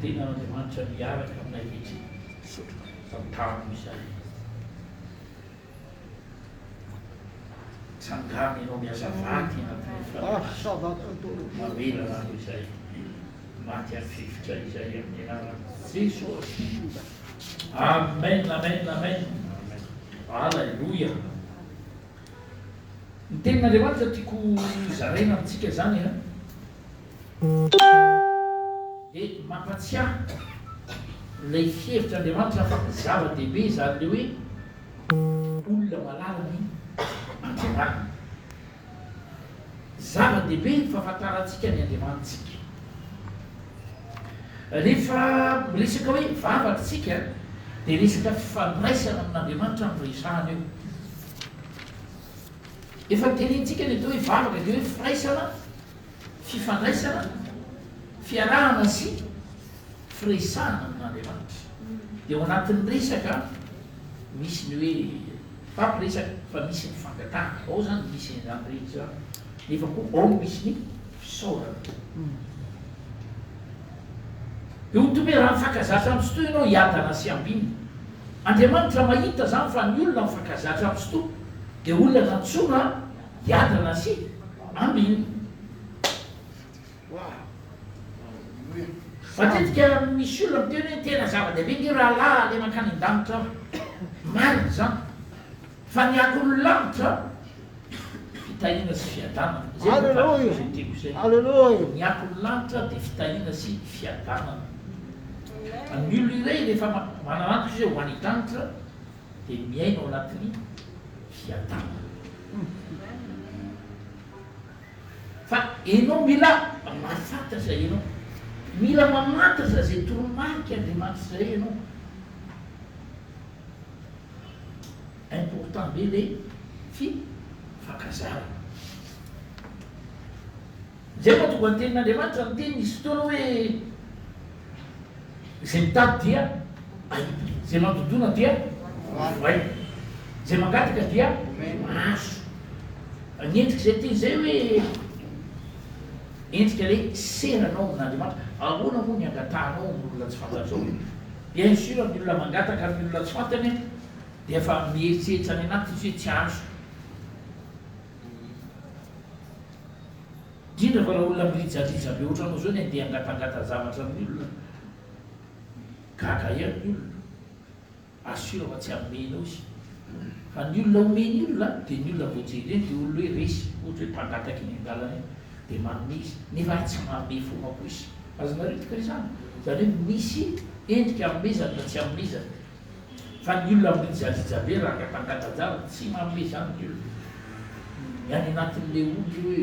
tena n'andriamanitra miaraka aminay mihitsy samtany izay sangamy ianao miasa vaty mamelana no izay maty amin'ny fifotra izay amin'ny anarany Jesosy. Amen, amen, amen. Alleluia. Ny tenin'andriamanitra tiako zaraina amintsika zany dia mampatsiahy ilay fievitr'andriamanitra fa zava-dehibe zany le hoe olona malalany andriamanitra. Zava-dehibe ny fahafantarantsika ny andriamanitsika. Rehefa resaka hoe vavatritsika dia resaka fifandraisana amin'andriamanitra miresahana eo. Efa tenintsika ny atao hoe vavaka dia hoe firaisana, fifandraisana, fiarahana sy firesahana amin'andriamanitra. Dia ao anatin'ny resaka misy ny hoe fampiresaka fa misy ny fangatahana. Ao zany misy izany rehetra nefa koa ao misy ny fisaorana. Eo tomerana mifankazatra amin'ny sotoa ianao hiadana sy ambiny. Andriamanitra mahita zany fa ny olona mifankazatra amin'ny sotoa dia olona nantsoina hiadana sy ambiny. Matetika misy olona miteny hoe tena zava-dehibe nge rahalahy le mankany an-danitra marina zany. Fa ny akolon'lanitra fitahiana sy fiadanana. Alleluia. Ny akolon'lanitra dia fitahiana sy fiadanana. Ny olona iray rehefa mananantitra izy ho any an-danitra dia miaina ao anatin'ny fiadanana. Fa ianao mila mahafantatra ianao, mila mamantatra zay toromarika andriamanitra zay ianao. Important be le fifankazarana. Zay mahatonga ny tenin'andriamanitra ny teny misy fotoana hoe zay mitady dia aiby, zay mampidona dia voay, zay mangataka dia mahazo. Ny endrika zay teny zay hoe endrika le seranao amin'andriamanitra. Ahoana moa ny angatahanao n'olona tsy fantatrao? Bien sûr ny olona mangataka ny olona tsy fantany dia efa mieritreritra any anaty izy hoe tsy azo. Indrindra fa raha olona mirijariza be ohatranao zao ny andeha angatangata zavatra amin'ny olona, gaga ihany ny olona, assure fa tsy amenao izy. Fa ny olona omeny olona dia ny olona voajery eny dia olona hoe resy, ohatra hoe mpangataka iny an-dalana dia manome izy, nefa tsy manome foana koa izy. Azonareo tika izany zany hoe misy endrika amezana na tsy amezana. Fa ny olona mirijariza be raha angatangata-java tsy manome zany ny olona. Ny any anatin'le olo hoe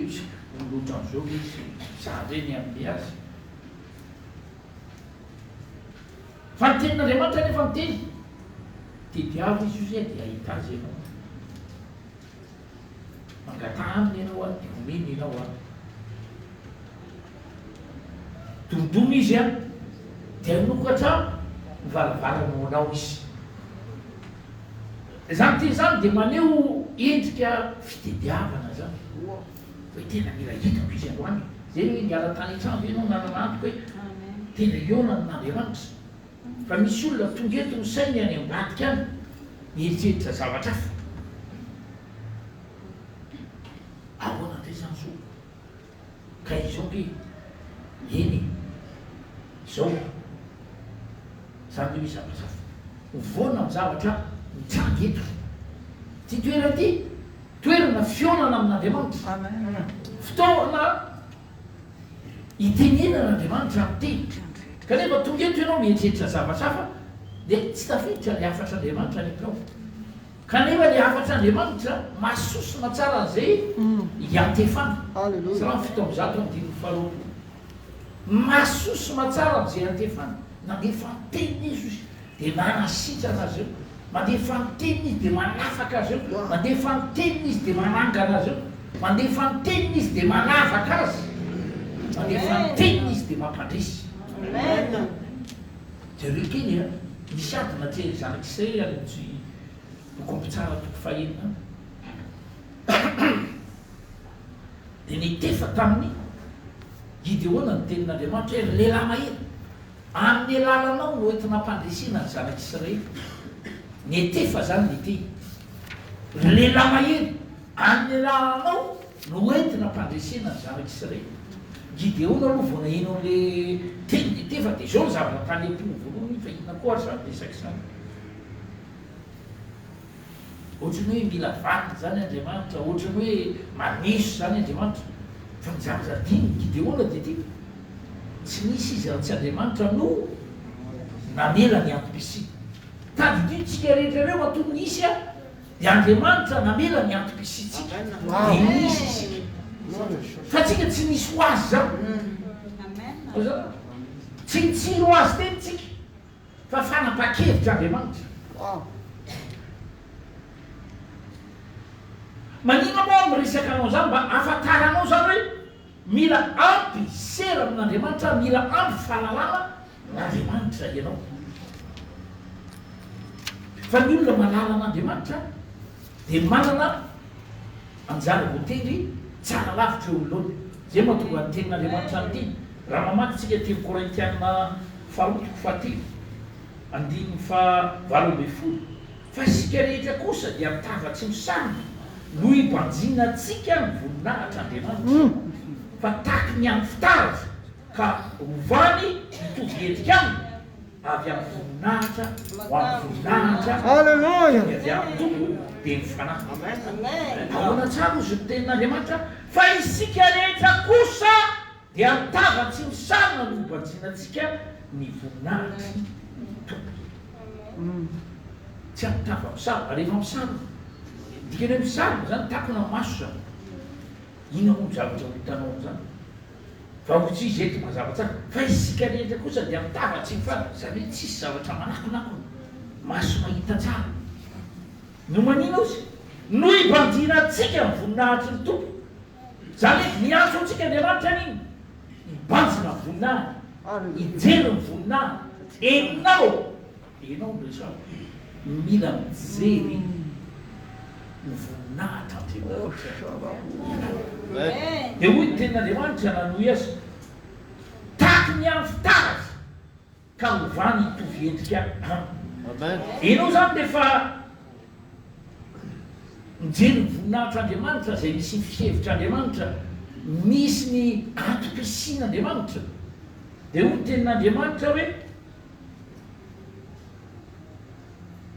olotra an'izao izy zandre ny amin'ny azy. Fa ny tenin'andriamanitra nefa miteny tediavo izy io zay dia ahita azy ianao. Mangataha aminy ianao any dia omeny ianao any. Domdomy izy any dia nokatra mivaravaranao anao izy. Zany teny zany dia maneho endrika fitediavana zany. Hoe tena mila hitako izy androany. Zay hoe niala tany an-trano ianao nananantoko hoe tena iona n'andriamanitra. Fa misy olona tonga eto ny sainy any ambadika any mieritreritra zavatra hafa. Ahoana ndray zany zao? Ka izao hoe eny zao zany hoe zavatra hafa. Voana ny zavatra mitrangy eto. Ty toerana ty toerana fionana amin'andriamanitra. Fitaovana itenenan'andriamanitra amin'ny teny. Kanefa tonga eto ianao mieritreritra zavatra hafa dia tsy tafiditra le hafatr'andriamanitra ny atinao. Kanefa le hafatr'andriamanitra mahasosona tsara an'izay iantefana. Sy raha fitaozato amin'ny 15. Mahasosona tsara an'izay iantefana. Nandefa ny teniny izy izy dia manasitrana azy eo. Mandefa ny teniny izy dia manafaka azy eo. Mandefa ny teniny izy dia manangana azy eo. Mandefa ny teniny izy dia manavaka azy. Mandefa ny teniny izy dia mampandresy. Jereo kely misy adina teny zanak'Israely any tsy tokompitsara toko fahenina. Dia nitefa tamin'ny Gideona ny tenin'andriamanitra hoe lehilahy mahery amin'ny alalanao no entina ampandresina ny zanak'Israely. Ny etefa zany ny ety. Lehilahy mahery amin'ny alalanao no entina ampandresina ny zanak'Israely. Gideona aloha vao naheno an'le teny ny etefa dia zao ny zavatra tany am-pony voalohany fa inona koa ary zany resaky zany. Ohatrany hoe mila vaty zany Andriamanitra, ohatrany hoe maneso zany Andriamanitra. Fa ny zavatra Gideona dia ty tsy nisy izy tsy Andriamanitra no namela ny antom-pisia. Tadiditsika rehetra reo atony nisy a dia Andriamanitra namela ny antom-pisitsika. Dia nisy isika. Fa tsika tsy nisy ho azy zany. Tsy nitsiro ho azy teny tsika. Fa fanapa-kevitra Andriamanitra. Manina moa miresaka anao zany mba afantaranao zany hoe mila ampy sera amin'Andriamanitra, mila ampy fahalalana n'Andriamanitra ianao. Fa ny olona malala an'Andriamanitra dia manana anjara hotely tsara lavitra eo oloana. Zay mahatonga ny tenin'Andriamanitra an'ity. Raha mamaky tsika teny Korintiana 4:7 andiny fa 8:20. Fa isika rehetra kosa dia mitavatsy misarona no hibanjina antsika ny voninahitra Andriamanitra. Fa taky ny amin'ny fitaratra ka hovany mitovy endrika aminy avy amin'ny voninahitra ho amin'ny voninahitra. Alleluia. Avy amin'ny toko dia ny fanahy. Ahoana tsara ozy ny tenin'Andriamanitra fa isika rehetra kosa dia mitavatsy misarona no hibanjina antsika ny voninahitra tompo. Tsy amitava misarona, rehefa misarona dikany misarona zany takona maso zany. Ina moa ny zavatra hitanao zany. Fa ohatsy izy eto mazava tsara. Fa isika rehetra kosa dia mitavatsy mifana. Zany hoe tsisy zavatra manakonakony. Maso mahita tsara. No manina ozy? No hibanjina antsika ny voninahitra ny tompo. Zany hoe miantso antsika Andriamanitra n'iny. Hibanjina ny voninahitra. Hijery ny voninahitra. Enao resao. Mila mijery ny voninahitra Andriamanitra. Dia hoy ny tenin'Andriamanitra nanohy azy taky ny amin'ny fitaratra ka hovany hitovy endrika aminy. Enao zany dia fa mijery ny voninahitran'Andriamanitra zay misy ny fihevitran'Andriamanitra, misy ny antom-pisian'Andriamanitra. Dia hoy ny tenin'Andriamanitra hoe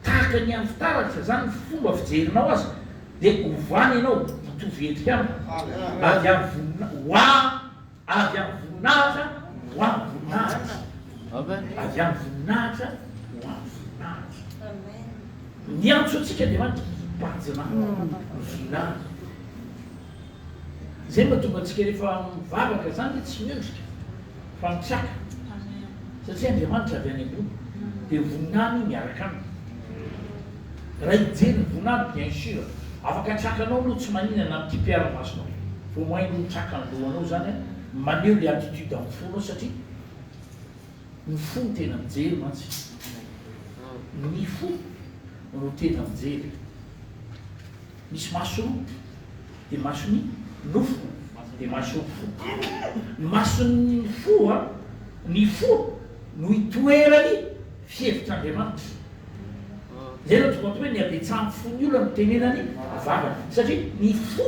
taky ny amin'ny fitaratra zany fomba fijerinao azy dia hovany ianao mitovy endrika aminy. Avy amin'ny voninahitra ho amin'ny voninahitra. Avy amin'ny voninahitra ho amin'ny voninahitra. Miantso antsika Andriamanitra hibanjina ny voninahitra. Zay mahatonga antsika rehefa mivavaka zany tsy miondrika fa mitsaka. Satria Andriamanitra avy any ambony dia voninahitra miaraka aminy. Raha hijery ny voninahitra bien sûr afaka trakanao aloha tsy maninana amin'ity mpiara-masonao. Vao mahaino traka ny lohanao zany maneho le attitude amin'ny fonao satria ny fo no tena mijery mantsy. Ny fo no tena mijery. Misy masony dia masony nofo dia masony fo. Ny masony fo a, ny fo no hitoerany fihevitr'Andriamanitra. Zay no tonga hoe ny abetsahany fon'ny olona no tenenany vavany satria ny fo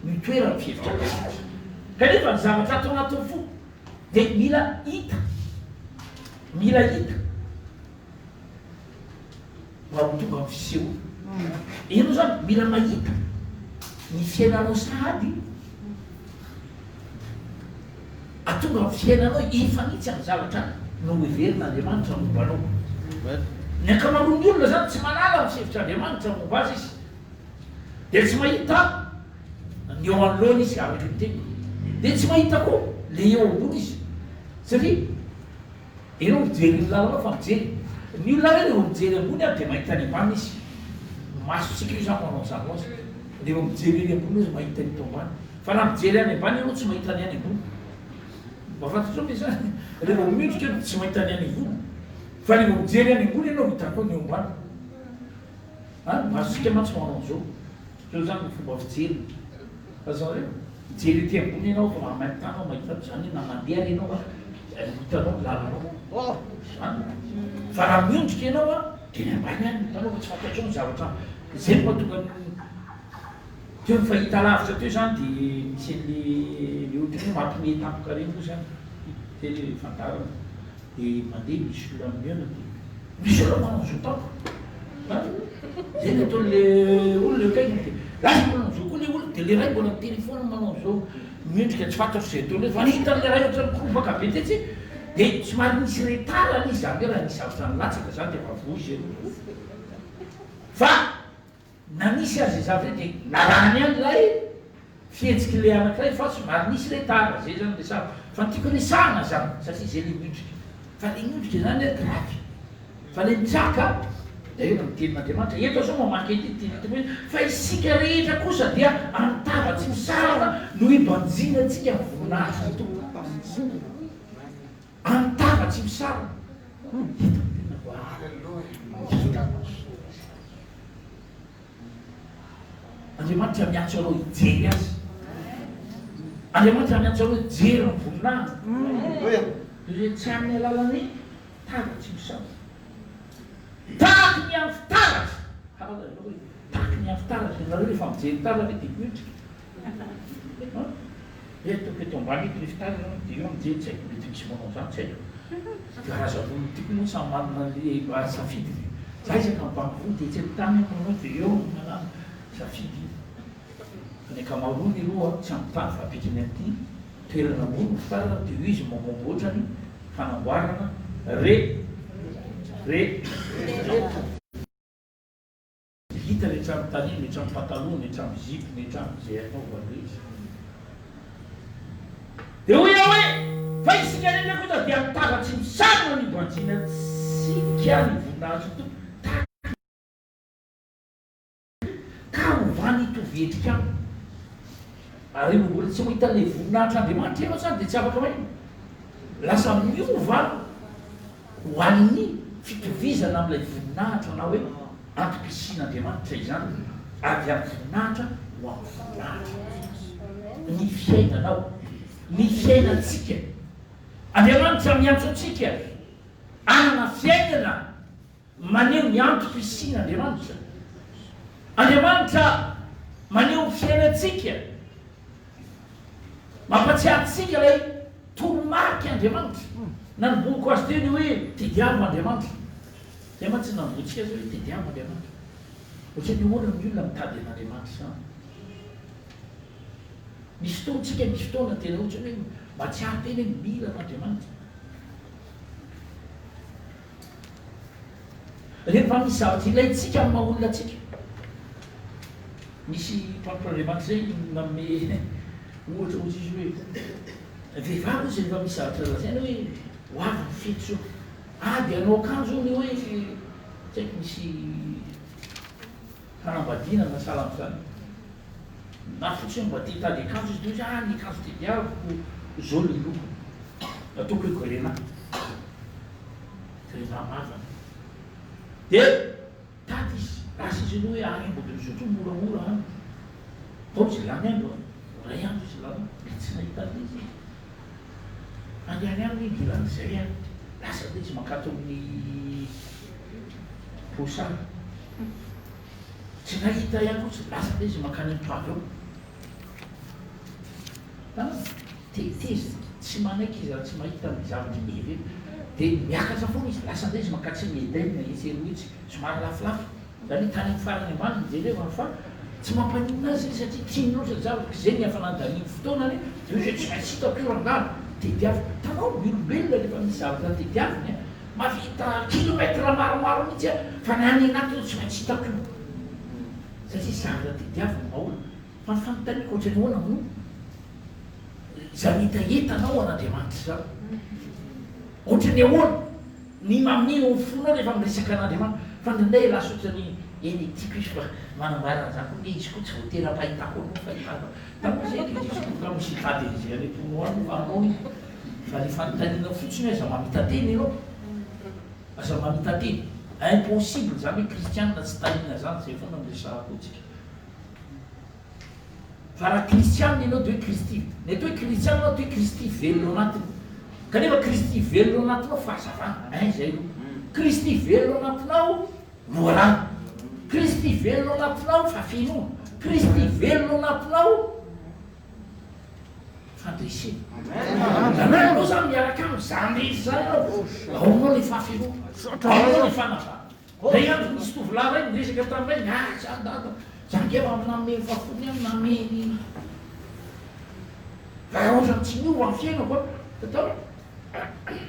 ny toerany fihevitr'Andriamanitra. Kanefa ny zavatra atao anatin'ny fo dia mila hita. Mila hita. Mba ho tonga amin'ny fisehoana. Ianao zany mila mahita ny fiainanao sahady atonga amin'ny fiainanao efanitsy amin'ny zavatra no heverin'Andriamanitra momba anao. Ny ankamaroan'ny olona zany tsy manala ny fihevitr'Andriamanitra momba azy izy. Dia tsy mahita ny eo anoloana izy araka ny teny. Dia tsy mahita koa le eo ambony izy. Satria ianao mijery ny lalanao fa mijery. Ny olona reny eo mijery ambony aby dia mahita ny ambany izy. Masotsika io zany manao zany azy. Dia eo mijery any ambony izy mahita ny tao ambany. Fa raha mijery any ambany ianao tsy mahita ny any ambony. Mba fantatrao ve zany? Rehefa midrika ianao tsy mahita ny any ambony. Fa rehefa mijery any ambony ianao hita koa ny eo ambany. Masotsika mantsy manao an'izao. Zao zany ny fomba fijery. Fa zao hoe mijery ety ambony ianao fa mahamainty tanao mahita zany na mandeha ianao hitanao lalanao fa raha miondrika ianao a dia ny ambany any hitanao fa tsy fampiatrao ny zavatra zay mahatonga teo mifahita lavitra teo zany dia misy le ohatra hoe mampime tampoka reny koa zany te le fantarana dia mandeha misy olona miona dia misy olona manao zo tampoka zay ny ataon'le olona kaiky dia lasa manao zo koa le olona dia le ray mbola ny telefona manao zao miendrika tsy fantatro zay ataon'le fa nihitan'le ray ohatrany korobaka be tetsy dia somary nisy retara izy zany raha nisy zavatra nylatsaka zany dia vavozy fa nanisy azy zavatra dia narany any lay fihetsiky le anankiray fa somary nisy retara zay zany le fa tiako resahana zany satria zay le miondrika fa le miondrika zany le gravy fa le mitsaka da eo mitenin'Andriamanitra eto zao mamaky etyteny hoe fa isika rehetra kosa dia antavatsy misarana no ibanjinantsika ny voninahitra to antavatsy misarana Andriamanitra miantso anao hijery azy Andriamanitra miantso anao hijery ny voninahitra dia tsy amin'ny alalany tavatsy misarana tahaky ny amin'ny fitaratra tahaky ny amin'ny fitaratra nareo rehefa mijery taratra dia miotrika toko eto ambany eto le fitaratra dia eo mijery tsy haiko mety misy manao zany tsy haiko karazavolo tiako moa samy manana le safidy za isaka mibangivolo dia tsy tany manao dia eo manano safidy ny ankamaroany aloha tsy ampitany fa apetiny amin'ity toerana ambony ny fitaratra dia io izy mamamboatra ny fanamboarana hita rehetra amin'ny taniny rehetra amin'ny pataloha rehetra amin'ny zipo rehetra amin'izay anaovana izy dia hoy aho hoe fa isika rehetra kosa dia mitavatsy misarona ny ibanjinatsika ny voninahitra to ka hovany itovetrika aminy ary mbola tsy mahita le voninahitran'Andriamanitra ianao zany dia tsy afaka maino lasa miova ho an'ny fitovizana amin'ilay voninahitra na hoe antom-pisian'Andriamanitra izany avy amin'ny voninahitra ho amin'ny voninahitra ny fiainanao ny fiainantsika Andriamanitra miantso antsika anana fiainana maneho ny antom-pisian'Andriamanitra Andriamanitra maneho ny fiainantsika mampatsiahintsika ilay toromarika Andriamanitra nanomboako azy teny hoe tediavo Andriamanitra zay ma tsy namboatsika azy hoe tediavo Andriamanitra ohatra ny olona ny olona mitady an'Andriamanitra zany misy fotoantsika misy fotoana tena ohatra hoe matsiahy teny hoe mila an'Andriamanitra rehefa misy zavatra ilayntsika amin'ny maha-olona atsika misy mpampian'Andriamanitra zay manome ohatra ohatsy izy hoe vehivavy izy rehefa misy zavatra lazaina hoe ho avy ny fety zao dia anao akanjo ny hoe tsy haiko misy fanambadiana na sahala amin'izany na fotsiny mba tia hitady akanjo izy toy ny akanjo tediaviko zao le loko ataoko hoe grena mavana dia tady izy lasa izy aloha hoe any mbo dia zotro moramora any taotsy lany andro ray andro izy lany tsy nahitany izy andeany any hoe dilan'izay any lasa de izy mankato amin'ny posary tsy nahita ihany koa tsy lasa de izy mankany amitoavy eo tezy tsy manaiky izy raha tsy mahita amin'ny zavatra mevy dia miakatra foana izy lasa de izy mankatsy medaina izy eroitsy somary lafilafy zany tany amin'ny farany ambany mijereva fa tsy mampanina azy izy satria tiany loatra zavatra zay ny afanandaniny fotoanany io zay tsy maintsy hitako io rangano tediavy tanao miolombelona rehefa misy zavatra tediaviny mavita kilometra maromaro mihitsy fa nany anaty tsy maintsy hitako io satria zavatra tediaviny maolo fa ny fanontaniako ohatra ny hoana no zany hitaetanao an'Andriamanitra zany ohatra ny ahoana ny maminino ny fonao rehefa miresaka an'Andriamanitra fa ndraindray lasa ohatrany eny tiako izy fa manambarana zany koa izy koa tsy voatera-pahitako anao fahitako tanao zay izy koa misy tady izy arepono any fa anao fa le fanontaniana fotsiny hoe aza mamita teny ianao aza mamita teny impossible zany hoe kristianina tsy tanina zany zay foana miresahako atsika fa raha kristianina ianao de hoe kristy ny atao hoe kristianina de hoe kristy velona anatiny kanefa Kristy velona anatinao fahazavana zay io Kristy velona anatinao loharano Kristy velona anatinao fafinoana Kristy velona anatinao fandresena anao zany miaraka am'izany zany aonao le fafinoana aonao le fanavana zay andro nisy tovolahy ray miresaka tamin'ray zany dada zany keva amin'nameny fafony any nameny raha ohatra tsy miova amin'ny fiainako tatao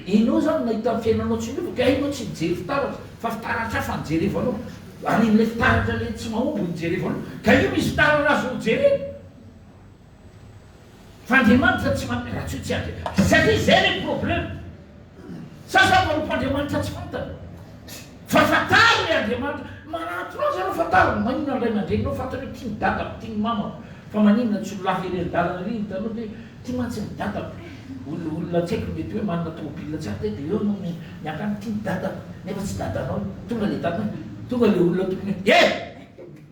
inao zany nahita amin'ny fiainanao tsy miova ka inao tsy mijery fitaratra fa fitaratra fa nijereva anao anin'le fitaratra le tsy mahomby nijereva anao ka io misy fitaratra azo nijerena fa Andriamanitra tsy raha tsy azy satria zay le problème sasa manompo Andriamanitra tsy fantana fa fataro le Andriamanitra manatonao zany fataro maninona ray aman-drenynao fantany hoe tia midadako tia ny mamako fa maninona tsy olo laferendalana ry hitanao hoe tia mantsy midadako olona tsy haiko mety hoe manana tômôbila tsy aty de eo no miakany tia midadako nefa tsy dadanao tonga le dadana tonga le olona tokony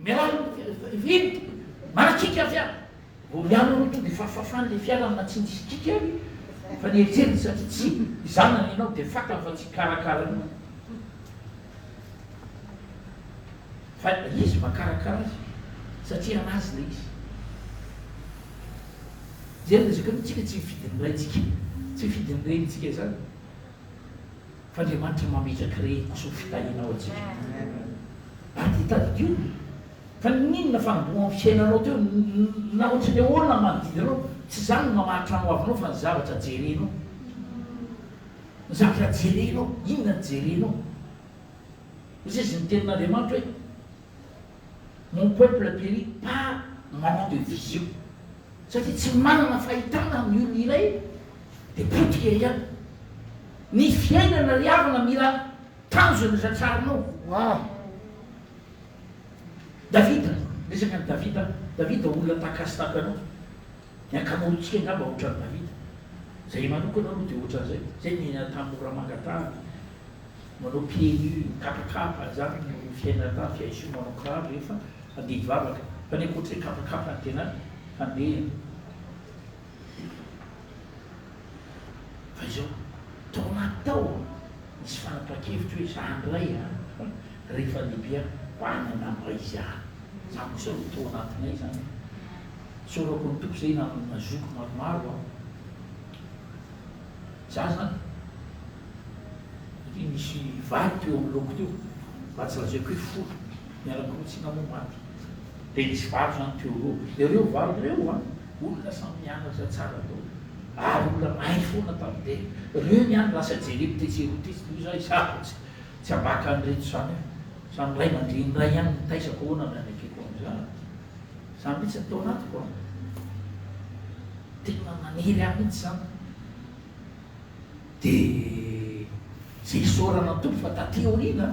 miarano viny manakika fiara miano no tonga fafafany le fiara matsindisikika fa nieritseriny satria tsy zanany ianao de fakany fa tsy karakara fa izy makarakara azy satria anazy le izy zay resaka tsika tsy fidiny raitsika tsy fidiny renitsika zany fa Andriamanitra mametraky reny koso fitahinao atsika ary hitadidio fa ninona fanomboa amin'ny fiainanao teo na ohatra le olona manodidinao tsy zany mamaritra no avinao fa ny zavatra jerenao ny zavatra jerenao inona ny jerenao izy izy ny tenin'Andriamanitra hoe mon peuple périt par manque de vision satria tsy manana fahitana amin'ny olona iray de potika ihany ny fiainana ry havana mila tanjona zatsarinao Davida resaka ny Davida olona takasitaka anao ny ankamaroantsika angamba ohatran'ny Davida zay manokana aloha de ohatran'zay zay mihina tamora mangatany manao pieds nus kapakapa zany fiainana fiaiso manao kiraro rehefa andidy vavaka fa ny akoatra hoe kapakapa ny tena fandehana fa izao tao anaty tao misy fanapa-kevitra hoe zandray rehefa lehibe panana amiray izy zany kosa ro tao anatinay zany sorako ny toko zay nazoko maromaro za zany misy vary teo amin'ny loko teo mba tsy lazaiko hoe folo miarakorotsina mo maty de nisy vary zany teo ro de reo vary reo olona samy mianatra tsara tao ary olona mahay foana tamin'de reo niany lasa jereko tetserotetsy za isafotsy tsy ambaka an'reto zany samy ray mandreny ray ihany mitaisako hoana mianakeko am'zany zany mihitsy atao anatiko tena maniry any mihitsy zany de zay sorana tompo fa tateorina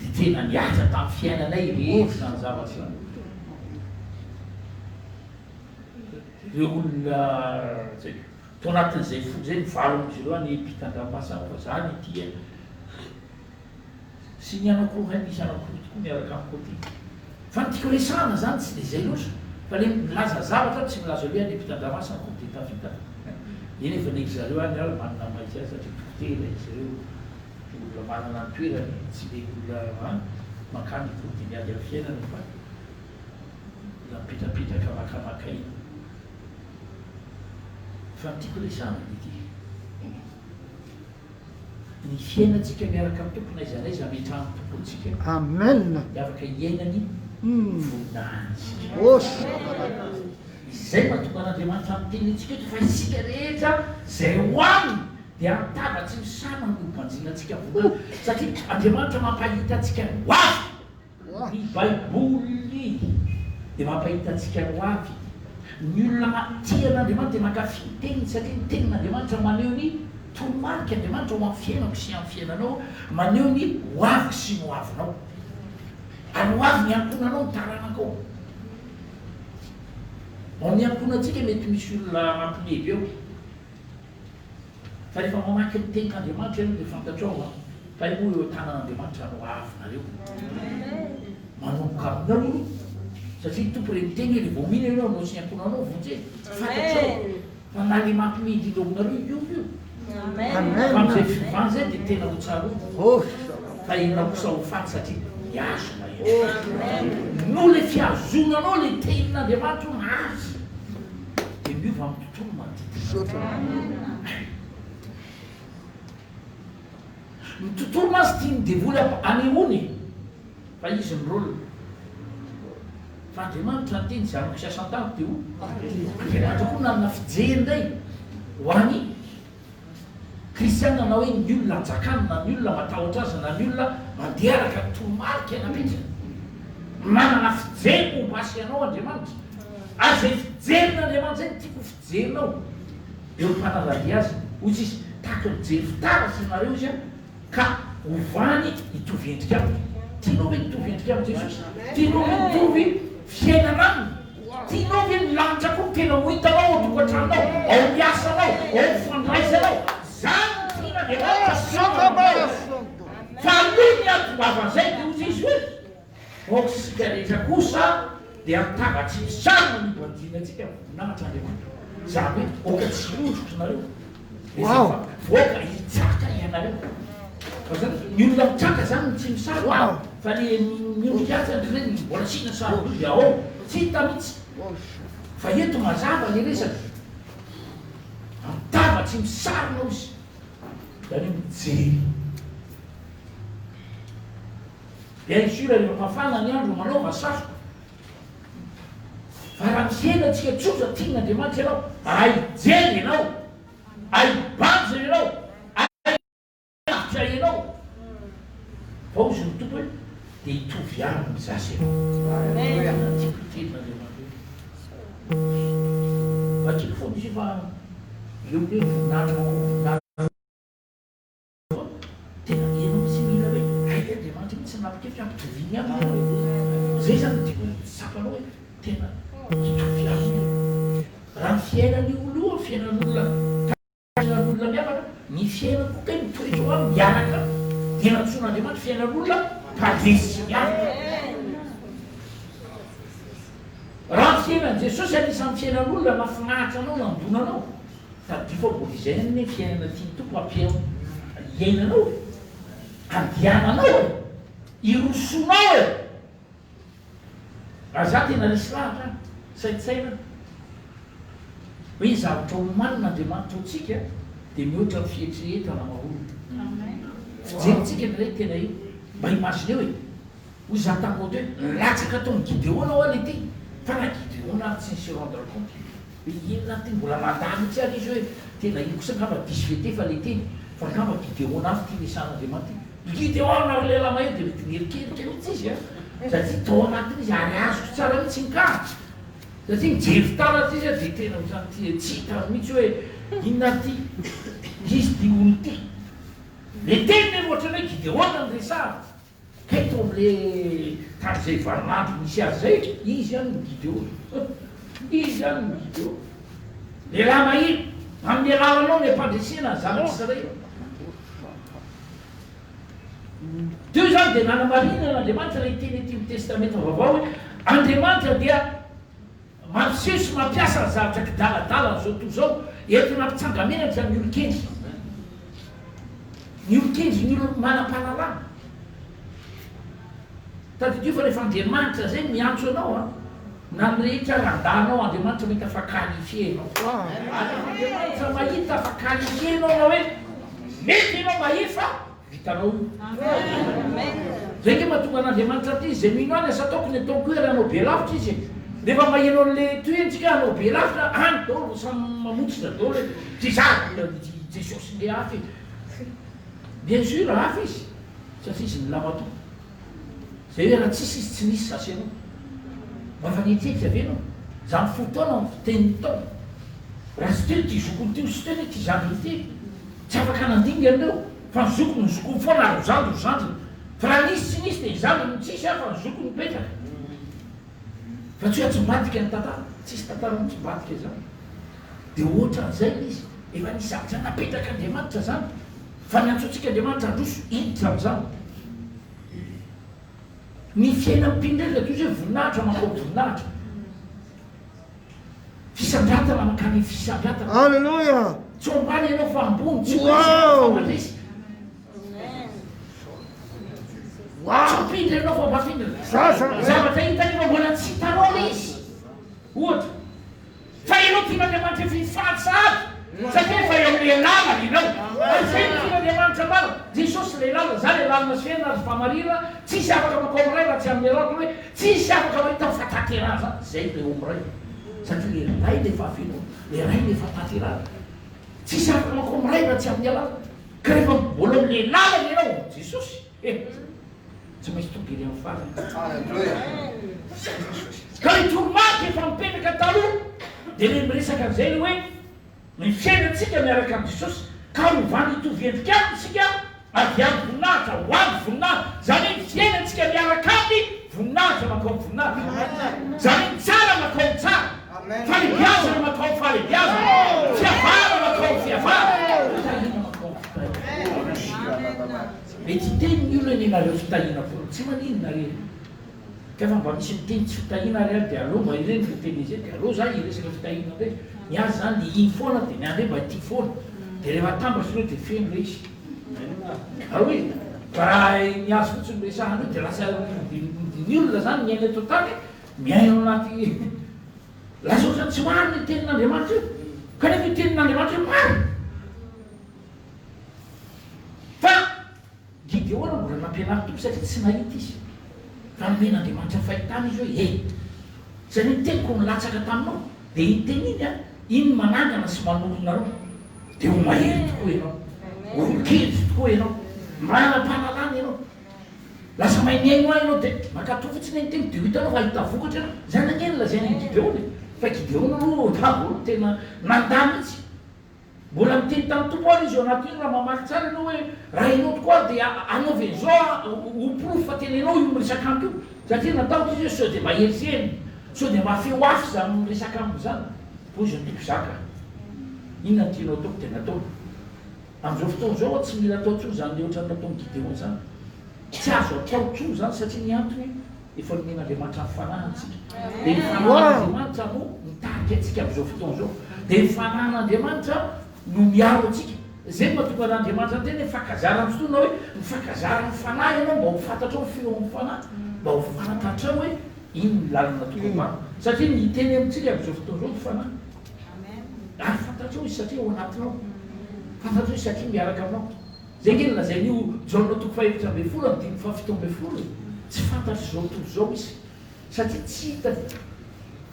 de tena niasa tamin'ny fiainanay rehetra zany zavatra zany reo olona zay to anatin'izay fo zay mivalo am'izy reo any mpitandramasana fa zany tia sy ny anakoroa hay misy anakoroa tokoa miaraka amin'ny côté fa ny tiako resahana zany tsy de zay loatra fa le milaza zavatra tsy milaza hoe any mpitandramasana côté tafita eny efa neky zareo any ala manana maitsy azy satria tokotera izy reo olona manana ny toerany tsy le olona makany côté miady amin'ny fiainana fa la mipetrapetraka makamaka iny fa ny tiako resahana ity ny fiainatsika miaraka amin'ny tompona iza naiza metrahany tompontsika amen miavaka iainany voninahitsika izay mahatonga an'Andriamanitra amin'ny tenintsika eto fa isika rehetra zay hoany de antavatsy misana no mpanjinatsika voninahitra satria Andriamanitra mampahitatsika ho avy ny baiboly de mampahitatsika ho avy ny olona tia an'Andriamanitra de mankafy ny teniny satria ny tenin'Andriamanitra maneho ny toromarika Andriamanitra ho amin'ny fiainako sy amin'ny fiainanao maneho ny ho avy sy no avinao ary ho avy ny ankonanao ny taranakao ao ny ankonatsika mety misy olona mampileby eo fa rehefa mamaky ny tenin'Andriamanitra ianao de fantatrao fa io eo tanan'Andriamanitra no avinareo manomboka aminao satria tompo reny teny le vao mihina ianao anao sy ny ankonanao vonjeny fantatrao fa na le mampimidy lomonareo io fa am'izay fivany zay dia tena ho tsara fa ina kosa ho faty satria miasona no le fiazonanao le tenin'Andriamanitra mahazy dia miova amin'ny tontolo manodidina ny tontolo masy tia midevoly anehoany fa izy mirolona fa Andriamanitra ny teny zanako siasan-tany dia Andriamanitra koa nanana fijery indray ho any kristianina na hoe ny olona anjakana na ny olona matahotra azy na ny olona mandeha araka ny toromarika napetraka manana fijery momba asy ianao Andriamanitra ary zay fijerin'Andriamanitra zay tiako fijerinao eo mpanaladia azy ozy izy tahaka mijery fitaratra ianareo izy a ka hovany hitovy endrika aminy tianao hoe nitovy endrika amin' Jesosy tianao hoe nitovy fiainana aminy tianao hoe ny lanitra koa tena ho hitanao ao tokantranonao ao miasanao ao fandraisanao zany tiana Andriamanitra fa aloha ny atombavan'izay dia ozy izy hoe oksika rehetra kosa dia mitagatsy misarona ny bandinatsika voninahitra Andriamanitra zany hoe oka tsy ondrotro nareo voaka hitsaka ianareo fa zany ny olona mitsaka zany tsy misaro fa le miondrikatsy reny mbola sina saro dia ao tsy hita mihitsy fa eto mazava le resaka mitavatsy misarona izy zany mijery bien sûr rehefa mafana ny andro manaova sasoka fa raha misena antsika tsotra tian'Andriamanitra ianao aijery ianao aibanjy ianao aivitra ianao fa ozy ny tompo hoe dia hitovy aminy zasy ianao tiako tenin'Andriamanitra vatsiko foana izy fa eo hoe voninahitra tena ianao misy mila hoe ay Andriamanitra mihitsy napikefitra ampitoviny aminy zay zany tiako sapanao hoe tena hitovy aminy raha ny fiainany oloa fiainan'olona miavaka ny fiainany koa kay mitoetra ao miaraka tena antsoin'Andriamanitra fiainan'olona padesy miaraka raha ny fiainan'i Jesosy anisan'ny fiainan'olona mahafinaritra anao nandonanao sady fa mbola izay ny fiainana tiany tompo ampiao iainanao andiananao irosonao raha za tena nisy lahatra saitsaina hoe zavatra homanin'Andriamanitra hotsika dia mihoatra ny fieritreretana maholo fijerytsika nray tena io mba himasina eo e hoy za tamoty hoe latsaka tao ny Gideona ao le ty fa na Gideona tsy ny se rendre compte hoe inona ty mbola mandamy tsy ary izy hoe tena io kosa ngamba disfete fa le teny fa ngamba Gideona avy ty lesan'Andriamanitra Gideona ary lela maheo dia mety nerikerika mihitsy izy a satria tao anatiny izy ary azoko tsara mihitsy ny kany satria mijery fitaratra izy a dia tena misany tsy hitany mihitsy hoe inona ty izy ty olo ty le teniny ohatrany hoe Gideona ny resava kaito am'le tamin'izay varinandro misy azy zay izy any ny Gideona izy any ny Gideona lehilahy mahiro amin'ny alalanao ny ampandresena ny zanak'Israely teo zany dia nanamarina n'Andriamanitra raha hiteny Antimo Testamenta vaovao hoe Andriamanitra dia mampiseho sy mampiasa ny zavatra kidaladala zao to zao entina ampitsangamenatra ny olon-kendry ny olon-kendry ny olo manam-pahalalana tadidio fa rehefa Andriamanitra zay miantso anao a na ny rehetra randanao Andriamanitra mahita fakalifienao Andriamanitra mahita fakalifienao na hoe mety ianao mahefa vitanao zay ke mahatonga an'Andriamanitra ty zay mino any asa ataoko ny ataoko hoe raha anao be lavitra izy rehefa mahenao an'le toentsika anao be lavitra any daolo samy mamotsitra daolo hoe ty zany Jesosy le afy bien sûr afy izy satria izy milamato zay hoe raha tsisy izy tsy nisy sasy anao mafanetretra ave anao zany fotoana ny fiteniny tao raha sy teny ty zokony ty sy teny ty zandriny ty tsy afaka nandinga anareo fa ny zokony ny zokony foana ary rozandriny fa raha nisy tsy nisy dia izandriny tsisy a fa ny zokony mipetraka fa tsy hoe atsombatika ny tantara tsisy tantara mitsombatika zany dia ohatra n'izay izy efa nisy zavatra napetraka Andriamanitra zany fa ny antsoantsika Andriamanitra androso hiditra amin'izany ny fiainam-pindreka toy hoe voninahitra manao voninahitra Fisambiatana makany fisambiatana. Alléluia. Tsy ombany ianao fa ambony tsy Wow. Wow. Tsy mpindra ianao fa mafindra. Sasa. Zavatra hitanao mbola tsy hitanao le izy. Ohatra. Fa ianao tian'Andriamanitra fifatsady. Satria fa eo amin'ilay lalana ianao. Izay tian'Andriamanitra maro. Jesosy ilay lalana, za ilay lalana fiainana ary famarina, tsisy afaka makao amiray raha tsy amin'ny alato hoe tsisy afaka mahita fatanterana. Zay ilay omiray. Satria le ray le fahavinao, le ray le fatanterana. Tsisy afaka makao amiray raha tsy amin'ny alana. Ka rehefa mbola amin'ilay lalana ianao, Jesosy, tsy maintsy tonga eny amin'ny farany. Ka ny toromaty efa mipetraka taloha dia le miresaka an'izay le hoe ny fiainantsika miaraka amin'ny Jesosy ka hovany hitovy endrika aminy isika avy amin'ny voninahitra ho avy voninahitra. Zany hoe fiainantsika miaraka aminy voninahitra makao amin'ny voninahitra. Zany hoe tsara makao amin'ny tsara. Falebiazana makao amin'ny falebiazana. Fiavana makao amin'ny fiavana. Fitahina makao amin'ny fitahina. Mety hiteny ny olona ianareo fitahina foana, tsy maninona reny. Kafa mba misy miteny tsy fitahina reny dia aleo mba ireny fiteny izay dia aleo zany iresaka fitahina ndray. Ny azy zany ny iny foana dia ny andre mba ty foana. Dia rehefa tambatra ireo dia feno le izy. Hoe raha ny azy fotsiny resahana io dia lasa ny olona zany miaina eto tany miaina anaty lasa ohatrany tsy marina ny tenin'Andriamanitra io. Kanefa ny tenin'Andriamanitra io marina. Fa Gideona mbola nampianary tompo satria tsy nahita izy. Fa nomen'Andriamanitra fahitana izy hoe zany ny teniko milatsaka taminao dia iny teny iny iny manangana sy manolonareo dia ho mahery tokoa ianao, ho kely tokoa ianao, manam-pahalalana ianao, lasa mahay miaino ahy ianao dia makatao fotsiny ny teny dia hitanao fa hita vokatra ianao. Zany naneny lazaina ny Gideona fa Gideona no tavola tena nandamy mihitsy. Mbola miteny tamin'ny tompo ary izy eo anatin'iny raha mamaky tsara ianao hoe raha ianao tokoa dia anaovy an'izao ho profo fa tena ianao io miresaka amiko io. Satria nataoko izy io sao dia mahery seny, sao dia mahafeo afy zany miresaka amiko zany. Pozy ny toko zaka. Inona ny tianao ataoko dia natao. Amin'izao fotoana izao tsy mila atao tsony zany le ohatran'ny nataon'ny Gideona zany. Tsy azo atao tsony zany satria ny antony efa nomen'Andriamanitra ny fanahintsika. Dia ny fanahin'Andriamanitra no mitarika antsika amin'izao fotoana izao. Dia ny fanahin'Andriamanitra no miaro antsika. Zay mahatonga an'Andriamanitra tena fankazarany fotoana hoe mifankazarany fanahy ianao mba ho fantatrao ny feo amin'ny fanahy, mba ho fantatrao hoe iny ny lalana tokoa. Satria ny teny amintsika amin'izao fotoana izao ny fanahy. Ary fantatrao izy satria ao anatinao. Fantatrao izy satria miaraka aminao. Zay nge lazain'io Jaona toko faha-efatra ambin'ny folo amin'ny dimy faha-fito ambin'ny folo. Tsy fantatro izao tontolo izao izy satria tsy hita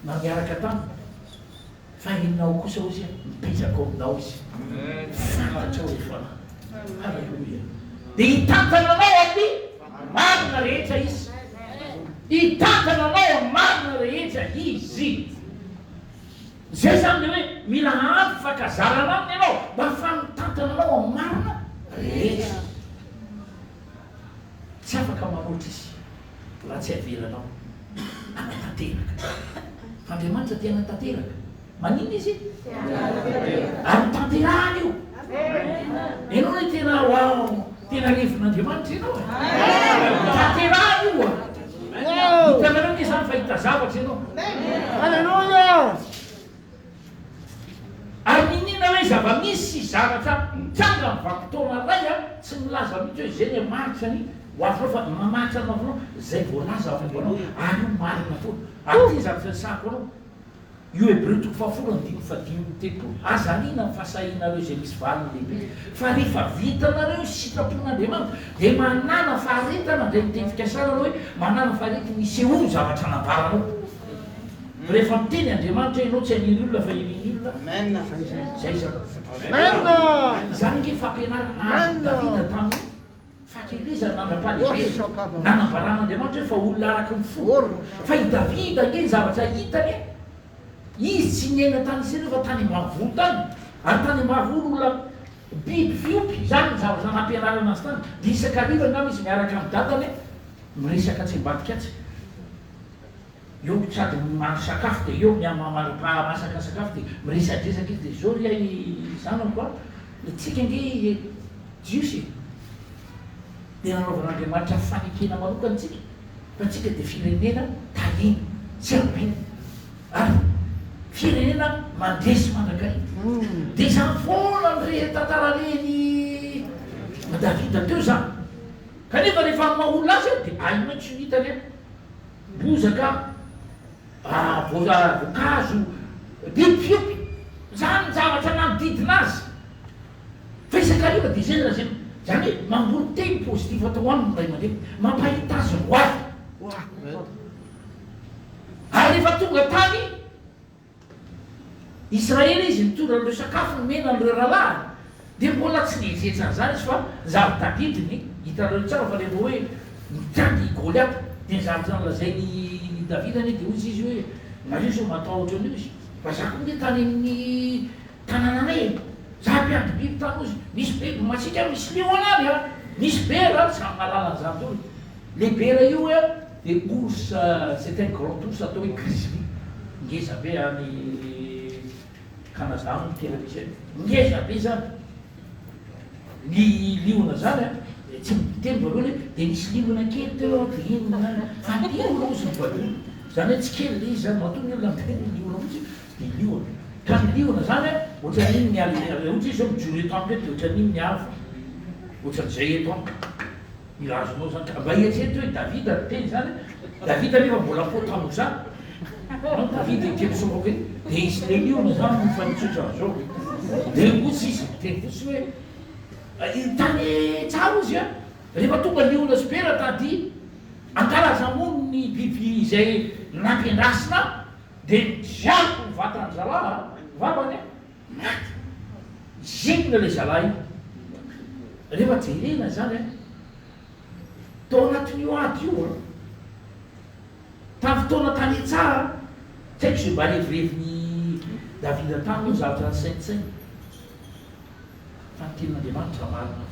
na miaraka taminy. Fa inao kosa izy mipetraka ao aminao izy. Fantatrao hoe fanahy. Halleluia. Dia hitantana anao amin'ny marina rehetra izy. Hitantana anao amin'ny marina rehetra izy. Zay zany hoe mila ampy fankazarana aminy ianao mba hahafamitantana anao amin'ny marina rehetra. Tsy afaka manoatra izy raha tsy avelanao anatanteraka. Andriamanitra tia anatanteraka. Manino izy? Ary tanterahany io. Ianao hoe tena tena levin'Andriamanitra ianao. Tanterahany io. Hitanareo ny zany fahita zavatra ianao. Alléluia. Ary minina hoe zava-misy zavatra mitsanga amin'ny vanim-potoana ray tsy milaza mihitsy hoe zay ny maritra ny ho avinao fa mamaritra anao avinao zay voalaza avinao ary io marina foana. Ary ty zavatra resahako anao io Hébreu toko fahafolo andimy fadimy telopolo. Azanina ny fahasahinareo izay misy valiny lehibe. Fa rehefa vitanareo sitrapon'Andriamanitra dia manana faharetana dia miteny fikasana anao hoe manana faharetana isehoany zavatra nambaranao. Rehefa miteny Andriamanitra ianao tsy haniny olona fa haniny olona. Zay zany. Zany nge fampianarana Davida tamin'ny fahakelezana nandram-pahalehibe nanambaran'Andriamanitra fa olona araka ny fo. Fa i Davida nge ny zavatra hitany izy tsy niaina tany iseny fa tany ambavolo tany. Ary tany ambavolo olona biby fiompy zany ny zavatra nampianarana azy tany. Dia isakariva ngamba izy miaraka amin'ny dadany miresaka tsy ambadika atsy. Eo sady maro sakafo dia eo masaka sakafo dia miresadresaka izy dia zao ry ay zanako a tsika nge jiosy dia nanaovan'Andriamanitra fanekena manokana tsika fa tsika dia firenena tahiny tsy ampina ary firenena mandresy mandrakay dia izany foana nre tantara reny Davida teo zany kanefa rehefa maolona azy dia aina tsy hitany bozaka voankazo diopioky zany zavatra nanodidina azy fa isakariva dia zay raha zany hoe mamboly teny positif atao aminy ray aman-dreny mampahita azy ho avy ary rehefa tonga tany Israely izy mitondra an'ireo sakafo nomena an'ireo rahalahy dia mbola tsy niezetsa zany izy fa zavy-tadidiny hitanareo tsara fa rehefa hoe mitangy Goliath dia zavatra nolazainy Davida dia hoy izy hoe nareo zao matahotra an'io izy fa zako nge tany amin'ny tanànanay za mpiady biby tany ozy misy be masika misy lio anary misy bera samy mahalala zany teo le bera io dia ours c'est un grand ours atao hoe grizzly ngeza be any Canada no tena misy ngeza be zany ny liona zany tsy miteny voalohany dia nisy liona kely teo dia inona fa liona ozy ny voalohany zany hoe tsy kely le izy zany matonga olona miteny liona ozy dia liona ka ny liona zany ohatra n'iny miala ohatra izy zao mijoro eto aminy dia ohatra n'iny miavo ohatran'izay eto aminy ilazonao zany ka mba ieritreto hoe Davida teny zany Davida nefa mbola potamo zany Davida ikemisomako hoe dia izy le liona zany mifanitsotra an'izao dia ozy izy miteny fotsy hoe tany tsara izy rehefa tonga liona sy bera tady ankalazamono ny biby izay nampiandrasina dia ziako vatany zalahy vavany maty zigna le zalahy rehefa jerena zany tao anatin'io ady io tamin'ny fotoana tany tsara tsy haiko zay mba revireviny Davida tany io zavatra ny saintsainy fa ny tenin'Andriamanitra marina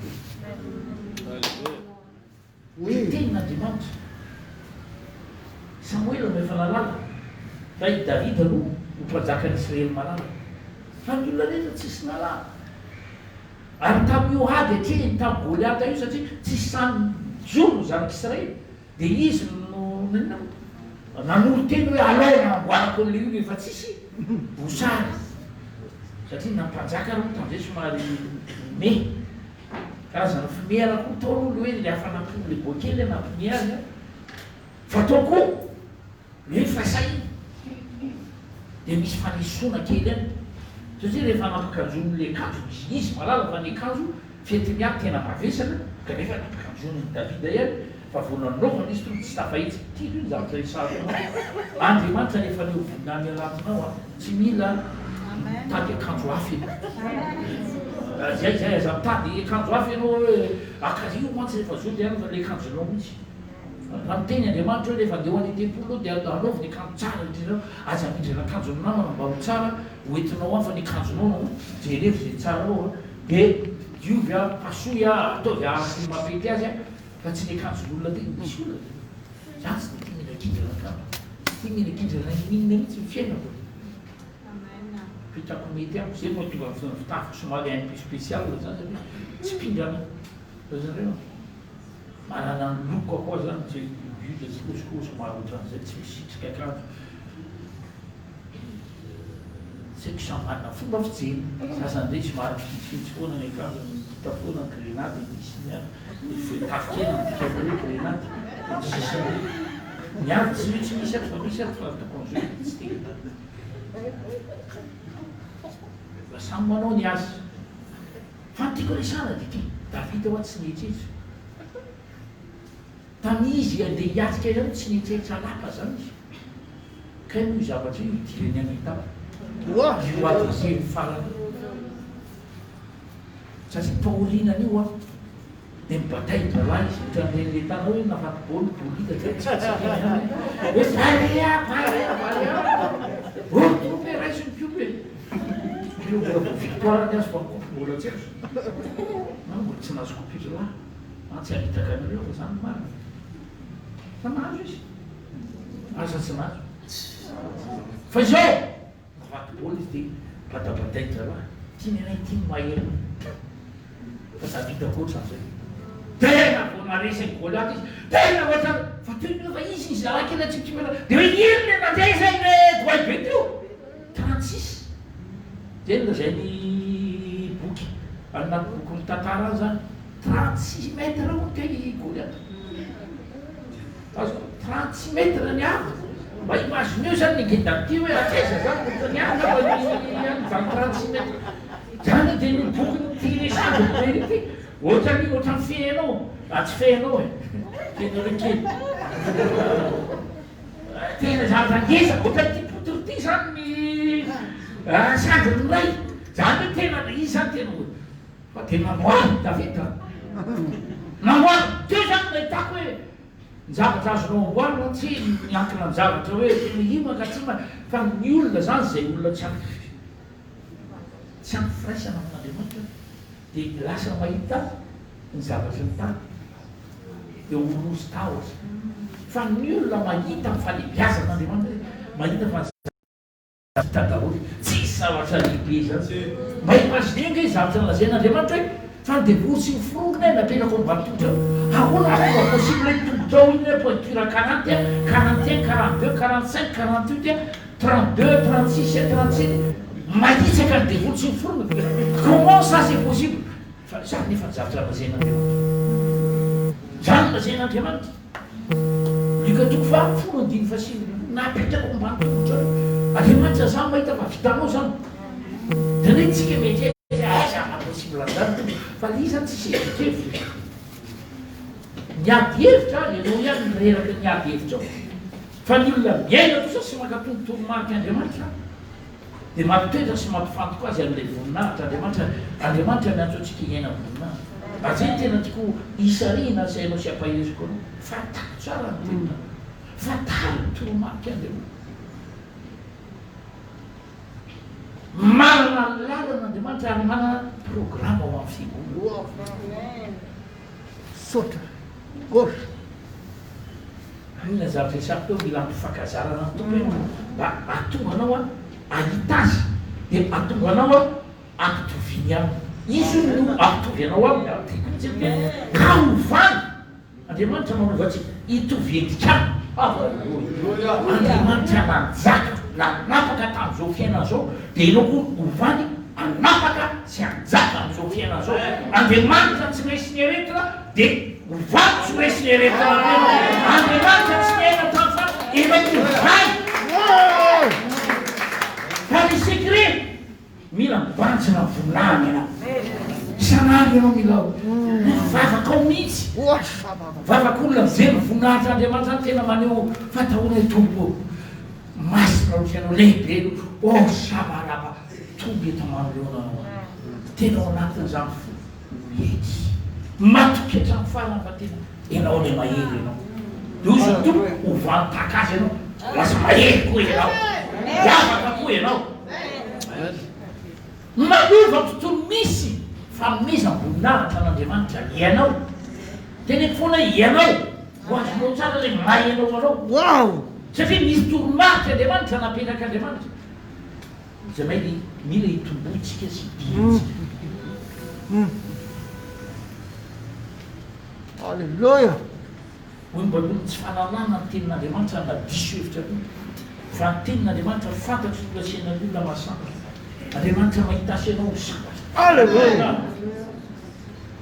be tenin'Andriamanitra Samuel nefa nalala fa i Davida no mpanjakan'Israely malala fa ny olona rehetra tsisy nalala ary tamin'io ady atrehny tamin'ny Goliata io satria tsisy samy zoro zanak'Israely dia izy no nanolo teny hoe alaona amboarako an'le io rehefa tsisy bosary satria nampanjaka rao tamin'izay somary me karazana fimera koa taon'olo hoe le afanampony le boakely anampony azy fa tao koa le fasay dia misy fanisona kely any satria rehefa nampikanjony le kanjo izy malala fa ny kanjo fety miady tena mavesana kanefa nampikanjony Davida ihany fa vonanonofana izy to tsy tafahitsy tilo iny zavatra isarona Andriamanitra nefa le ovinany anatinao tsy mila tady akanjo afy zay aza mitady akanjo afy ianao hoe akario mantsy rehefa zao dia fa le kanjonao mihitsy raha miteny Andriamanitra hoe rehefa andeha ho any tempolo dia anaovy ny akanjo tsara indrindra aza midrina akanjo namana mba ho tsara hoentinao any fa ny akanjonao no jerevy zay tsara ao dia diovy pasoy ataovy asy mampety azy fa tsy ny akanjon'olona tena misy olona za tsy dia tia minakindrina akanjo tia minakindrina minina mihitsy mifiainako pitako mety amiko zay moa tonga fitafiko somary un peu spécial zany satria tsy pindrana zareo manana ny loko koa zany tsy vide sikosikoso maro ohatran'izay tsy misitrika akanjo tsy haiko samy manana fomba fijery sasany somary fitsy foana ny akanjo hita foana ny grenady misy foetafokely mitikako hoe grenady sisiny miady tsy hoe tsy misy ato fa misy ato fa tokony tsy tena samy manao ny azy fa ny tiako resana dia ty Davida ho tsy nihetsetra tamin'izy andeha hiatrika zany tsy nihetsetra lapa zany izy ka io zavatra io idirany amita io ady zeny farany satria taorinany io dia mibataitra lahy izy ohatran'le tanao hoe nafaty bôly bolita hoe valéa raisy ny piope victoire ny azy fa mbola tsy azo mbola tsy nazo kopira lahy tsy ahitaka anareo fa zany marina fa nazo izy aza tsy nazo fa zao nafaty bôly izy dia batabataitra lahy tiany anay tiany mahery fa Davida koatran'izay tena vo naresany Goliath izy tena ohatran fa toy fa izy raha kely tsy dia hoe ino le nandeha zay le doy be teo tena tsy tena zay ny boky anaty boky ny tantara zany 36 mètres ohatra Goliath. Azo 36 mètres ny avo. Mba imagineo zany ny ngedany hoe ateza zany ny avo 36 mètres. Zany dia ny boky ny tiresady berity. Ohatrany ohatrany feanao, tsy feanao e. Tena hoe kely. Tena zavatra ngeza, ohatrany ty potro ty zany ny sandriny ray. Zany hoe tena izy zany tena hoe. Fa tena noary Davida. Namoary, teo zany nahitako hoe ny zavatra azonao amboarina tsy miankina amin'ny zavatra hoe ino ka tsy fa ny olona zany zay olona tsy ampy firaisana amin'Andriamanitra dia lasa mahita ny zavatra ny tany dia olozy tahotra. Fa ny olona mahita ny fahalebiazan'Andriamanitra mahita fa daholo tsy zavatra lehibe zany. Mba imagineo nge zavatra lazain'Andriamanitra hoe fa ny devoly sy ny forongona napetraka ambatotra ahoana afaka possible tongotrao iny pointure 40 41 42 45 48 32 36 37 mahitsaka ny devoly sy ny forongna. Comment ça c'est possible? Fa zany nefa ny zavatra lazain'Andriamanitra. Zany lazain'Andriamanitra. Lika toko fa folo andiny fa sy napetraka ambatotra. Andriamanitra zany mahita fa vitanao zany. Dia ny tsika mety possible zany fa lì zany tsy hevitra. Niady hevitra ianao ihany mireraka niady hevitra ao. Fa ny olona miaina kosa sy mankatontono marika Andriamanitra dia mampitoetra sy mampifantoka azy amin'ilay voninahitra Andriamanitra miantso antsika hiaina voninahitra. Azay tena tiako isarihana sainao sy ampahireziko anao. Fantaro tsara ny tena. Fantaro ny toromarika Andriamanitra. Manana ny lalàn'Andriamanitra ary manana programma ho amin'ny fiangonana. Sotra. Gauche. Mila zavatra isako teo mila ampifakazarana ny tompo hoe mba atonga anao ahita azy dia atonga anao ampitoviany aminy. Izy no ampitovy anao aminy ka hovany. Andriamanitra manova-tsika hitovy endrikany. Andriamanitra nanjaka nanapaka tamin'izao fiainana zao dia ianao koa hovany anapaka sy anjaka amin'izao fiainana zao. Andriamanitra tsy maintsy ny aretina dia hovany tsy maintsy ny aretina. Andriamanitra tsy miaina tamy fa ianao hovany. Fa ny secret mila mibantsina voninahiny ianao. Isan'andro ianao mila vavakao mihitsy. Vavak'olona mijery voninahitra Andriamanitra zany tena maneho fatahoana ny tompo. Masina ohatr'ianao lehibe sabaraba tonga eto manoloana tena ao anatin'izany fo mihetsy matoky hatrany farany fa tena ianao le mahery ianao. Dia ozy ny tompo hovantaka azy ianao lasa mahery koa ianao miavaka koa ianao. Manova tontolo misy fanomezam-boninahitra an'Andriamanitra ianao. Tena foana ianao ho azonao tsara le mahay ianao anao. Wow! Satria misy toromarika Andriamanitra napetraka Andriamanitra. Izay maily mila hitomboitsika sy hidiantsika. Alleluia! Hoy mba olo tsy fahalalana ny tenin'Andriamanitra na diso hevitra koa. Fa ny tenin'Andriamanitra fantatry ny lasiana ny olona masamba. Andriamanitra mahita azy ianao ho sambatra. Alleluia!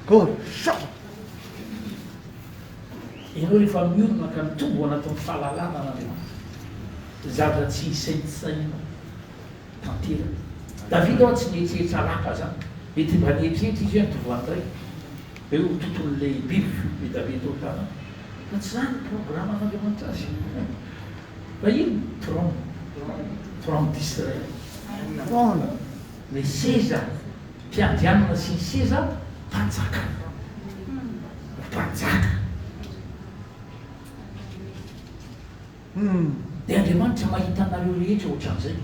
Good. Ianao rehefa miolona ka mitombo anatin'ny fahalalana n'Andriamanitra. Zavatra tsy hisainsainao tantera. Davida ao tsy nieritreritry alaka zany. Mety mba nieritreritry izy hoe nitovandray. Hoe ho tontolon'ilay biby le Davida ao tana. Fa tsy zany programma n'Andriamanitra azy. Fa ino? Trône d'Israël. Le seza mpiandianana sy ny seza mpanjaka. Mpanjaka. Dia Andriamanitra mahita anareo rehetra ohatran'izay.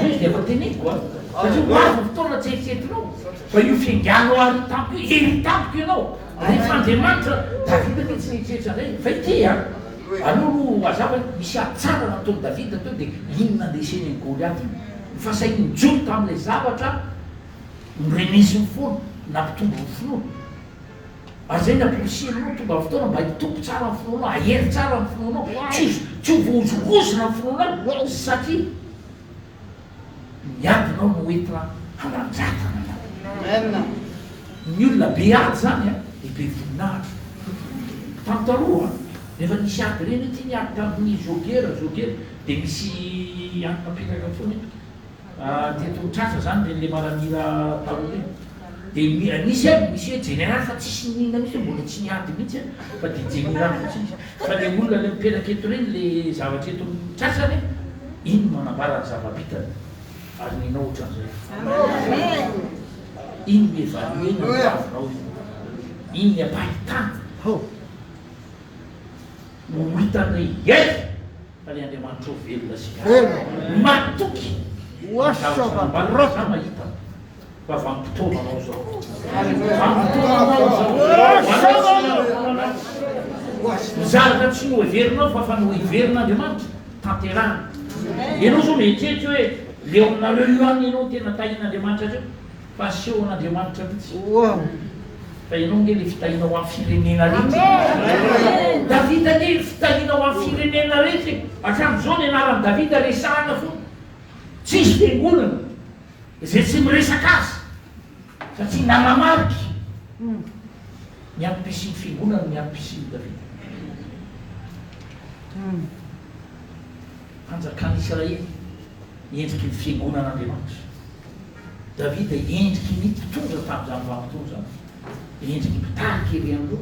Izy dia efa teneniko a. Satria hoavy fotoana tsy eritreretinao. Fa io fianganao ary tampoka io, ery tampoka ianao. Rehefa Andriamanitra Davida ny tsy nieritreretra an'izay. Fa ity a. Aleo no azava misy atsara nataony Davida teo dia inona leseny ny Goliath iny. Fa sainy nijoro tamin'ilay zavatra mirenesiny foana nampitombo ny finoana. Ary zay nampolisianao tonga amin'ny fotoana mba hitombo tsara ny finoanao, ahery tsara ny finoanao, tsy ho vohozogozona ny finoanao satria miadinao no oentina hananjatana Amen. ny olona be ady zany a de be voninahitra tamin'ny taloha rehefa nisy ady reny ty niady tamin'ny jogera de misy anapekaka foany teto tratra zany le maranira taloha reny de nisy misy hoe général fa tsisy nina misy mbola tsy niady mihitsy fa de général fotsiny fa le olona le mipetraka eto reny le zavatra eto tratrany iny manambarany zava-bitany ary ninao ohatran'izay iny mievaluena avinao iny ny apahitana no hitany yes fa le Andriamanitra velona sika matoky za mahita fa vampitomanao zao mizaratra tsy no heverinao fa fa no heverin'Andriamanitra tanterana ianao zao mietrehitra hoe leo aminareo io any ianao tena tahin'Andriamanitra reo fa asehon'Andriamanitra mihitsy fa ianao nge le fitahinao amin'ny firenena rehetra Davida nge le fitahinao amin'ny firenena rehetra hatram'izao ny anaran'i Davida resahana fo tsisy fiangonana zay tsy miresaka azy satria nanamariky ny ampisiny fiangonana ny ampisiny Davida fanjakan'Israely endriky ny fiangonan'Andriamanitra Davida endriky ny mpitondra tamin'izany vampitondra zany endriky mpitariky ery andro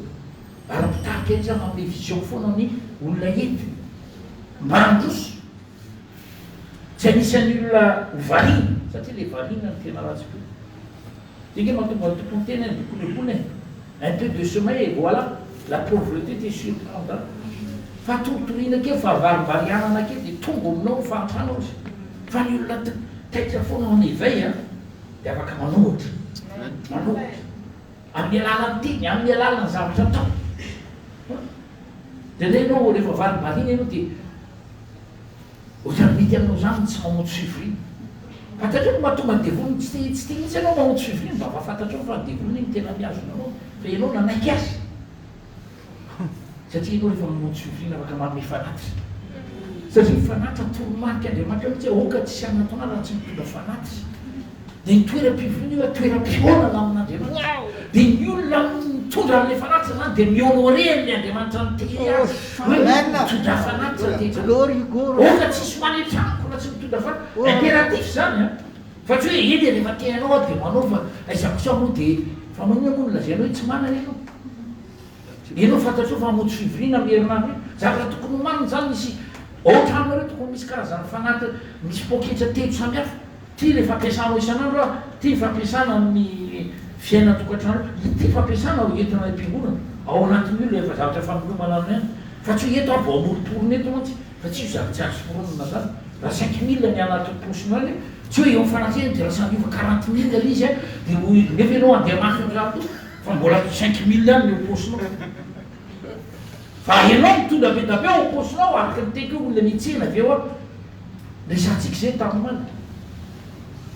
ary mpitariky ery zany manome vision foana ny olona ety mandroso tsy anisan'ny olona hovariana satria le variana ny tena ratsy be dinge mahatonga ny tompony tena bokolebony un peu de sommeil et voilà la pauvreté te surprendra fa toritoriana ke fa varivarianana ke de tonga aminao fantranao izy fa ny olona taitra foana en éveil de afaka manohitra amin'ny alalany teny amin'ny alalany zavatra atao de renao rehefa varivariana ianao de ohatrany mety aminao zany tsy mamontsy fivorina fantatrao no mahatonga ny devolony tsy te mihitsy ianao mamontsy fivorina mba afafantatrao fa devolony iny tena miazonanao fa ianao nanaiky azy satria ianao rehefa mamontsy fivorina afaka manome fanatitra satria mifanatra toromarika Andriamanitra mihitsy oka tsy anatona raha tsy mitondra fanatitra de ny toeram-pivorina io toeram-pionana amin'Andriamanitra de ny olona mitondra amin'le fanatitra zany de mionoreny le Andriamanitra niteny azy mitondra fanatitra oka tsisy manetrako raha tsy mitondra fanatitra impératif zany fa tsy hoe eny rehefa tenanao de manao fa aizako tsy amo de fa manina mono lazay anao tsy manana ianao fantatrao fa mamontsy fivorina amin'ny herinandro zavatra tokony homaniny zany misy ohatra aminareo tokony misy karazany fanatitra misy poketra telo samihafa ty le fampiasanao isan'andro ty fampiasana amin'ny fiaina-tokantrano ty fampiasana entina am-piangonana ao anatin'io le efa zavatra famelomana aminy fa tsy eto abo amoriporony eto mantsy fa tsy io zavatra azo foronina zany raha 5 000 ny anaty posiny any tsy hoe eo mifanatena de raha samiova 40 000 izy de nefa ianao andeha mafy am'zato fa mbola 5 000 any eo posinao fa ianao mitondra be da be ao posinao araka miteka olona mitsena avy eo resantsika zay tamomany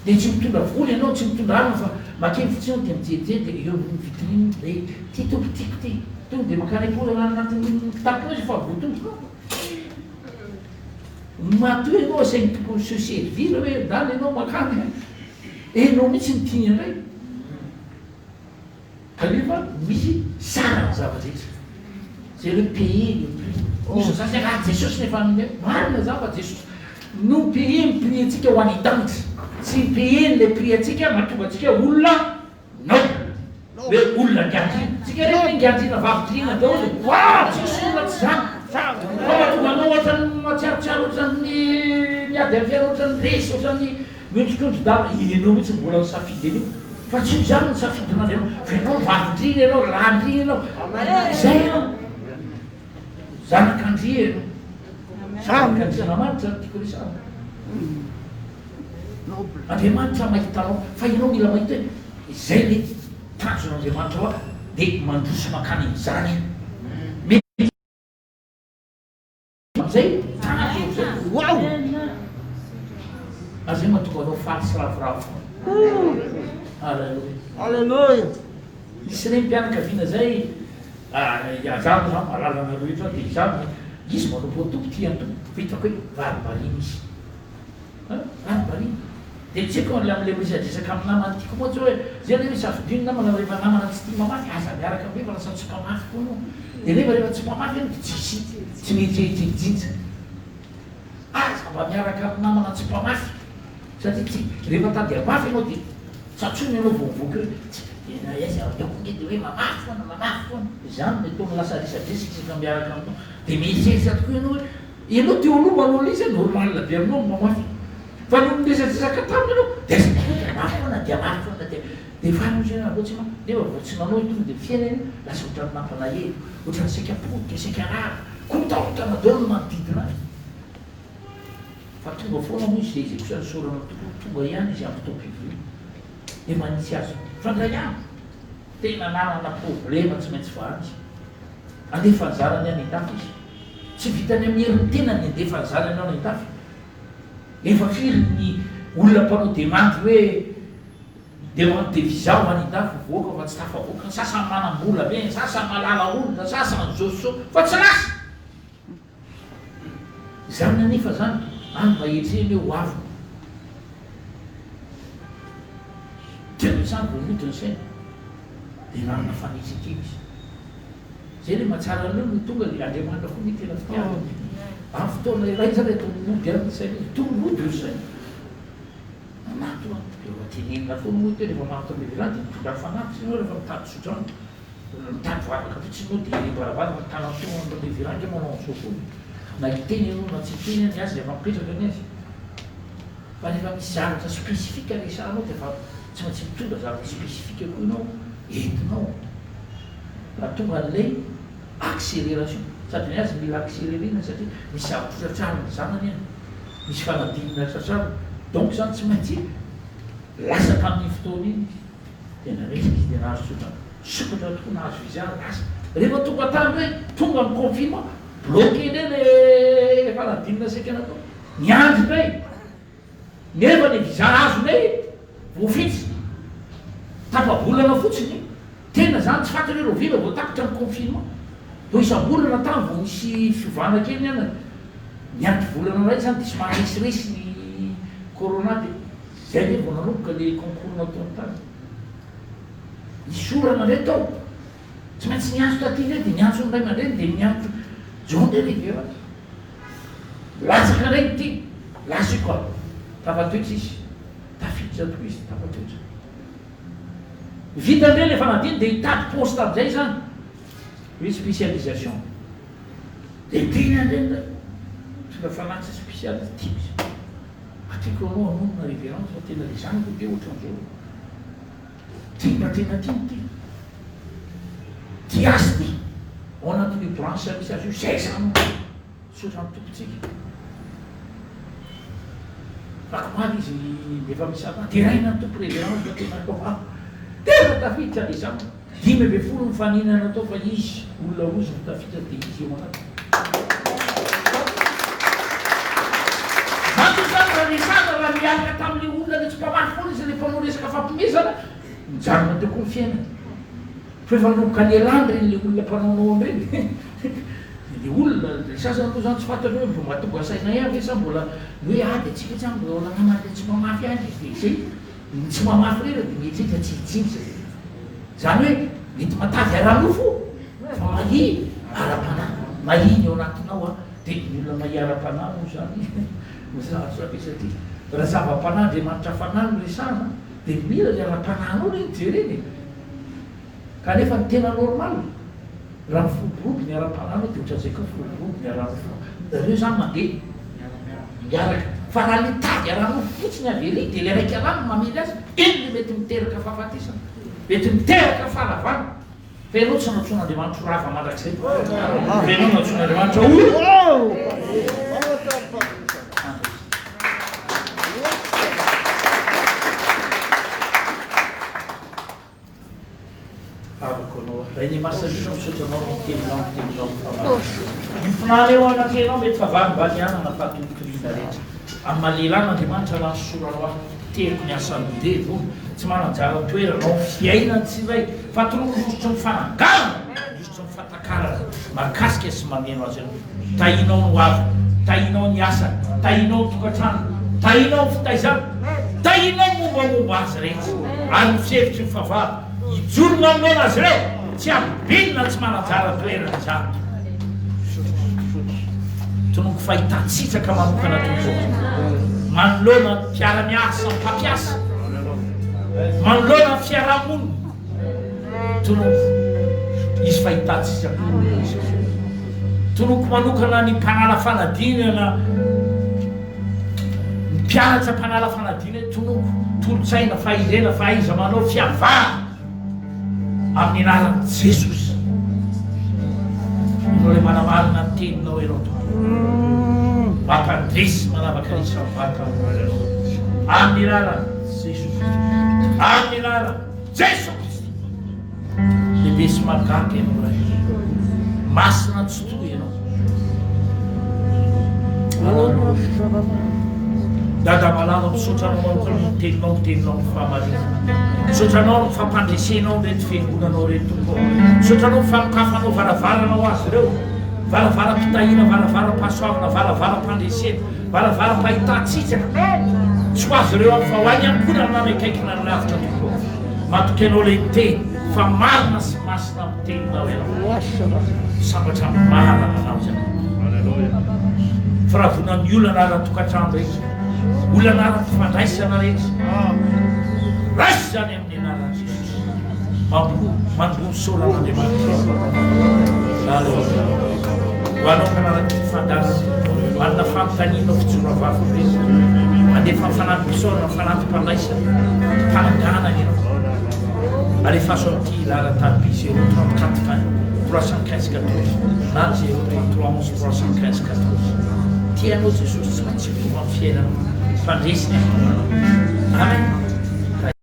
de tsy mitondra voly ianao tsy mitondra alina fa makeny fotsiny de mijerijely de eo amin'ny vitrine le ty tompotiko ty tonga de makany apola anatin'ny tapo izy fa votompo matoy ianao asainy tokony se servir hoe dala ianao makany enao mihitsy mitiny andray kanefa misy sarany zava-drehetra zay le paye le prix misy zasy raha Jesosy nefa marina zava Jesosy no paye ny prix atsika ho any danitra tsy paye le prix atsika mahatonga atsika olona nao hoe olona ngiandrina tsika rehefa ngiandrina vavidrina daholo tsisy olona tsy zany fa mahatonga anao ohatrany matsiarotsiaro ohatrany miady amin'ny fiaina ohatrany resy ohatrany miondrikondro dala ianao mihitsy mbola ny safidy an'io fa tsy io zany ny safidin'Andriamanitra fa ianao vavidrina ianao landrina ianao zay ianao zanak'andria ianao zanak'andriamanitra tiako resana Andriamanitra mahitanao fa ianao mila mahita hoe zay le tanjon'Andriamanitra hoa de mandroso makany am'zany mety am'zay tanany zay wow azay mahatonga anao faly sy ravoravo alleluia Alleluia. misy reny mpianakaviana zay azano zany malalana loatra de izany izy manompo tompo ty antompo vitako hoe varivariny izy varivariny dia tsy haiko le am'le misadrisaka amin'ny namana tiako moa tsy hoe zay le hoe safidiny namana rehefa namana tsy tia mamafy aza miaraka am'le fa lasa tsy mpamafy koa no dia rehefa tsy mamafy eny tsy mihetsihetsirijinja aza mba miaraka amin'ny namana tsy mpamafy satria tsy rehefa tady amafy ianao dia tsatsony ianao vovoky hoe aiza akonge dia hoe mamafy foana zany le tony lasa risadrisika sika miaraka aminao dia mihetsihetsiky tokoa ianao hoe ianao teo aloha manao izy normalla be aminao mamafy fa no miresadrisaka taminy ianao dia mafy foana dia mafy foana dia fanosena loatsy ma nefa voatsinanao tonga dia fiaina iny lasa ohatrany nampalahelo ohatrany seka potika seka rara kotaotana daholo manodidina azy fa tonga foana moa izy zay kosa nysorana tonga ihany izy amin'ny fotoam-pivony dia manisy azy fandray ihany tena nanana problema tsy maintsy vahany andefa anjarany any an-dafy izy tsy vitany amin'ny herin'ny tena ny andefa anjarany ao any an-dafy efa firy ny olona mpanao demandy hoe demande de visa ho any an-dafy voaka fa tsy tafavoaka sasany manam-bola be sasany malala olona sasany zoso fa tsy lasa zany anefa zany any mba etreny hoe ho avy tena zany voanotony saina dia nanana fanisy ity izy zay le mahatsara an'io no tonga le andriamanitra koa ny tena fitiavana amin'ny fotoana iray zany tongoloby any saina tongoloby io saina anato efa tenenina foana moa tena efa manatao le vilany dia mitondra fanaty sy nao rehefa mitady sotrano mitady vavaka fotsy nao dia baravava tanatoa le virangy manao an'izao foana na hiteny ianao na tsy hiteny any azy rehefa mipetraka ny azy fa rehefa misy zavatra spesifika resanao dia fa tsy maintsy mitondra zavatra spesifika koa ianao entinao raha tonga an'ilay accélération sady ny azy mila accélérena satria misy zavatra tratrariny zanany any misy fanadinina tratrariny donc zany tsy maintsy lasaka amin'ny fotoana iny tena resaka izy dia nahazo sotra sokatra tokoa nahazo izy any lasa rehefa tonga tany hoe tonga amin'ny confinement bloqué iny le fanadinina seka natao niandry ndray nefa le viza azonay voafitsy tapabolana fotsiny tena zany tsy fantany hoe rovila vo takotra ny confinement do isam-bolana tany vo misy fiovana kely any nianty volana ray zany dia sy maharesiresi ny corona dia zay le vo nanomboka le concours natao tany isorana ndray tao tsy maintsy niantso taty ndray dia niantso nray mandreny dia niantso jonde rivera latsaka ndray ty lasa koa tafatoetra izy tafiditra tokoa izy tafatoetra vita ndray le fanadiny dia hitady poste am'izay zany hoe spécialisation dia teny andreny da tonga fanatsy spécialiste tiako izy atiako anao anonona révérence fa tena le zany koa de ohatran'izao tia tena tiany ty ti asy ty ao anatin'io branche misy azy io zay zany sotra amin'ny tompontsika fakomaly izy efa misy ana teraina ny tompo révérence fa tena koa tena tafiditra le zany 5 mifaninana atao fa izy olona rozy no tafiditra dia izy eo anaty zany zany raha resana raha miaraka tamin'le olona le tsy mpamafy foana izy le mpanao resaka fampimezana mijanona teo koa ny fiainana fa efa nomboka ny elany reny le olona mpanaonao an'ireny le olona le sasany aloha zany tsy fantany hoe mbo mahatonga saina ihany sa mbola hoe ady atsika tsy mbola namana tsy mamafy any dia zay tsy mamafy rena dia mietrika tsy hijinja zany hoe mety matavy aranofo fa mahi ara-pana mahiny eo anatinao a dia ny olona mahi ara-pana moa zany misarotra satria raha zava-pana andriamanitra fanano resana dia mila le ara-pananao reny jereny kanefa ny tena normal raha mifoboroby ny ara-pananao dia ohatra zay koa foboroby ny aranofo reo zany mandeha miaraka fa raha le tady aranofo fotsiny avely dia le raiky alamy mamely azy iny le mety miteraka fahafatesana mety miteraka fahalavana fa ianao tsy natsoan'andriamanitra rava mandrakizay fa ianao natsoan'andriamanitra olo avako anao raha iny masalinao misotranao mitelinao mifinana eo anakenao mety fa varimbalianana fahatolotoriana rehetra amin'ny malelana andriamanitra raha nysoranao aho teriko ny asan'de tsy mananjara toeranao fiainany tsy ray fa tolokosotro ny fananganana osotro ny fatakarana makasika sy mameno azy anao tahinao no avy tahinao ny asa tahinao ny tokantrano tahinao ny fitaizana tahinao mombamomba azy rehetra ary mifevitry ny favava ijoro manomena azy reo tsy ambinina tsy manajara toerana zany tonoko fahitatsitsaka manokana tompo manoloana mpiara-miasa mpampiasa manoloana fiarahamonina tonoko izy fahitatsitsaka tonoko manokana ny mpanala fanadinana mpianatra mpanala fanadinana tonoko tolotsaina fahirena fahaiza manao fiavana amin'ny anaran'i Jesosy inao le manamarina ny teninao ianao mampandresy manavaka ny savaka amin'ny anaran'i Jesosy amin'ny anaran'i Jesosy lehibe sy magaga ianao ray masina tsy toy ianao dada malala misotranao manokana miteninao mifamaria misotranao mifampandresenao rety fiangonanao reto misotranao mifamokafanao varavaranao azy reo varavaram-pitahina varavaram-pahasoavana varavaram-pandresena varavaram-pahitatsitsaka tsy ho azy reo amin'ny fahoany amkonana namekaikina ny lavitra tompo matoky anao le teny fa marina sy masina miteninao ianao sambatra marana anao zany firavona ny olana ara-tokantrano rehetra olana ara-mpifandraisana rehetra rasy zany amin'ny anaran'i Jesosy mandromy soran'Andriamanitra hoanao kanaraky fandarana manana fampitanina fijora vavy rehetra mandefa fanampisorana fanampi-pandraisana mpanangana ianao alefaso amin'ity laratany 034 315 14 na 033 315 14 tianao Jesosy tsy maintsy miova amin'ny fiainana fandresiny amen